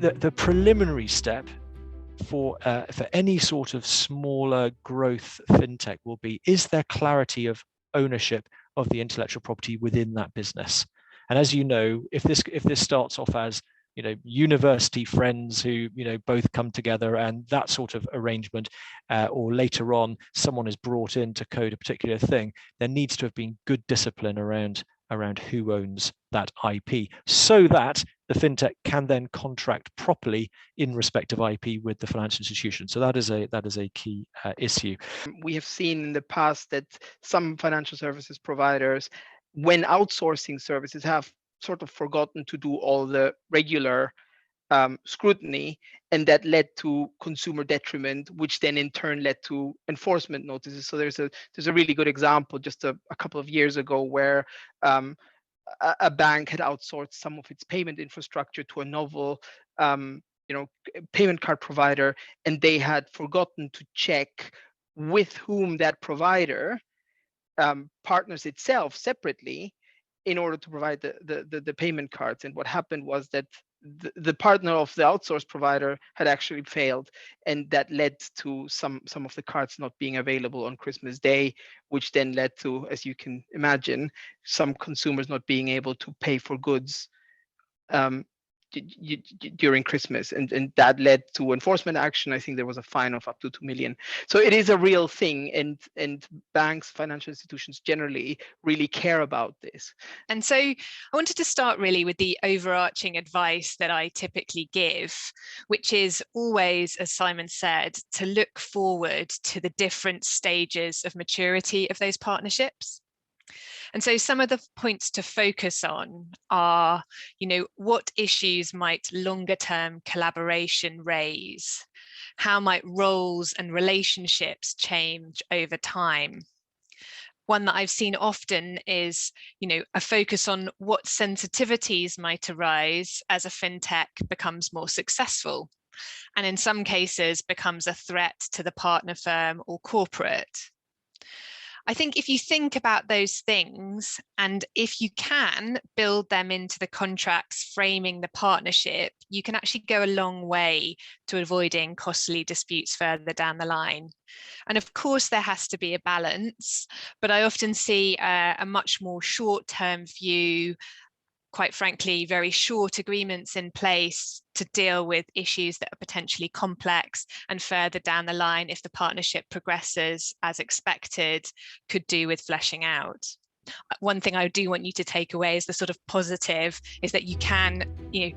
the preliminary step for any sort of smaller growth fintech will be, is there clarity of ownership of the intellectual property within that business? And as you know, if this starts off as university friends who both come together and that sort of arrangement, or later on someone is brought in to code a particular thing, there needs to have been good discipline around who owns that IP, so that the fintech can then contract properly in respect of IP with the financial institution. So that is a key issue. We have seen in the past that some financial services providers, when outsourcing services, have sort of forgotten to do all the regular scrutiny, and that led to consumer detriment, which then in turn led to enforcement notices. So there's a really good example just a couple of years ago where a bank had outsourced some of its payment infrastructure to a novel payment card provider, and they had forgotten to check with whom that provider partners itself separately in order to provide the payment cards. And what happened was that the partner of the outsourced provider had actually failed, and that led to some of the cards not being available on Christmas Day, which then led to, as you can imagine, some consumers not being able to pay for goods during Christmas, and that led to enforcement action. I think there was a fine of up to 2 million. So it is a real thing, and banks, financial institutions generally really care about this. And so I wanted to start really with the overarching advice that I typically give, which is always, as Simon said, to look forward to the different stages of maturity of those partnerships. And so some of the points to focus on are, what issues might longer term collaboration raise? How might roles and relationships change over time? One that I've seen often is, a focus on what sensitivities might arise as a fintech becomes more successful, and in some cases becomes a threat to the partner firm or corporate. I think if you think about those things, and if you can build them into the contracts framing the partnership, you can actually go a long way to avoiding costly disputes further down the line. And of course, there has to be a balance, but I often see a much more short-term view, quite frankly, very short agreements in place to deal with issues that are potentially complex, and further down the line, if the partnership progresses as expected, could do with fleshing out. One thing I do want you to take away is the sort of positive is that you can,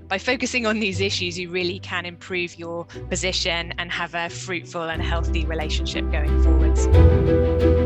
by focusing on these issues, you really can improve your position and have a fruitful and healthy relationship going forwards.